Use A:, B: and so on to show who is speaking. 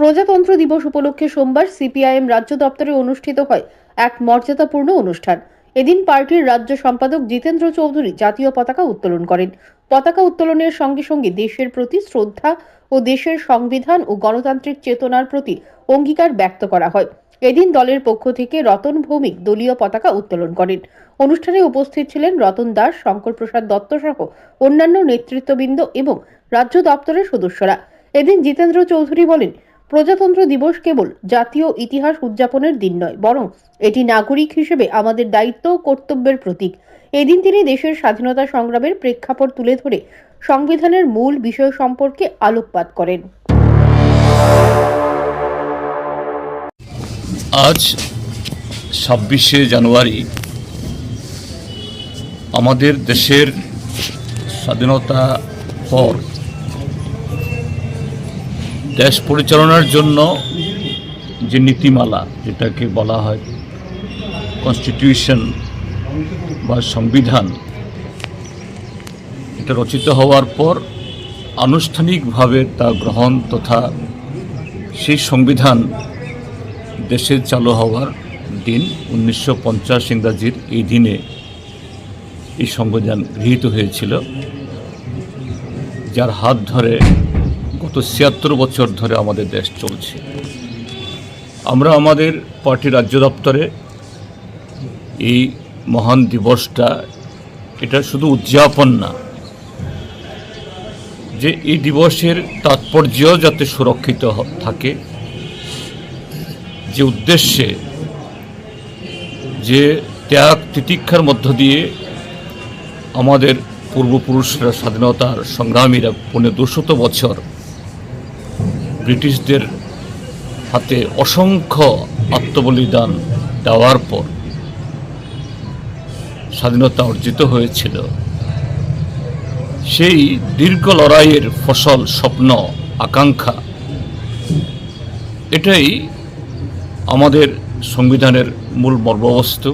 A: প্রজাতন্ত্র দিবস উপলক্ষে সোমবার সিপিআইএম রাজ্য দপ্তরে অনুষ্ঠিত হয় এক মর্যাদাপূর্ণ অনুষ্ঠান। এদিন পার্টির রাজ্য সম্পাদক জিতেন্দ্র চৌধুরী জাতীয় পতাকা উত্তোলন করেন। পতাকা উত্তোলনের সঙ্গে সঙ্গে দেশের প্রতি শ্রদ্ধা ও দেশের সংবিধান ও গণতান্ত্রিক চেতনার প্রতি অঙ্গীকার ব্যক্ত করা হয়। এদিন দলের পক্ষ থেকে রতন ভৌমিক দলীয় পতাকা উত্তোলন করেন। অনুষ্ঠানে উপস্থিত ছিলেন রতন দাস, শঙ্কর প্রসাদ দত্ত সহ অন্যান্য নেতৃত্ববৃন্দ এবং রাজ্য দপ্তরের সদস্যরা। এদিন জিতেন্দ্র চৌধুরী বলেন, প্রজাতন্ত্র দিবস কেবল জাতীয় ইতিহাস উদযাপনের দিন নয়, বরং এটি নাগরিক হিসেবে আমাদের দায়িত্ব ও কর্তব্যের প্রতীক। এদিন তিনি দেশের স্বাধীনতা সংগ্রামের প্রেক্ষাপট তুলে ধরে সংবিধানের মূল বিষয় সম্পর্কে আলোকপাত করেন।
B: আজ 26শে জানুয়ারি আমাদের দেশের স্বাধীনতা পর দেশ পরিচালনার জন্য যে নীতিমালা, যেটাকে বলা হয় কনস্টিটিউশন বা সংবিধান, এটা রচিত হওয়ার পর আনুষ্ঠানিকভাবে তা গ্রহণ তথা সেই সংবিধান দেশে চালু হওয়ার দিন 1950 ইংরাজির এই দিনে এই সংবিধান গৃহীত হয়েছিল, যার হাত ধরে গত ৭৬ বছর ধরে আমাদের দেশ চলছে। আমরা আমাদের পার্টির রাজ্য দপ্তরে এই মহান দিবসটা, এটা শুধু উদযাপন না, যে এই দিবসের তাৎপর্য যাতে সুরক্ষিত থাকে, যে উদ্দেশ্যে, যে ত্যাগ তিতিক্ষার মধ্য দিয়ে আমাদের পূর্বপুরুষরা, স্বাধীনতার সংগ্রামীরা ২৫০ বছর ব্রিটিশদের হাতে অসংখ্য আত্মবলিদান দেওয়ার পর স্বাধীনতা অর্জিত হয়েছিল, সেই দীর্ঘ লড়াইয়ের ফসল, স্বপ্ন, আকাঙ্ক্ষা, এটাই আমাদের সংবিধানের মূল মর্মবস্তু।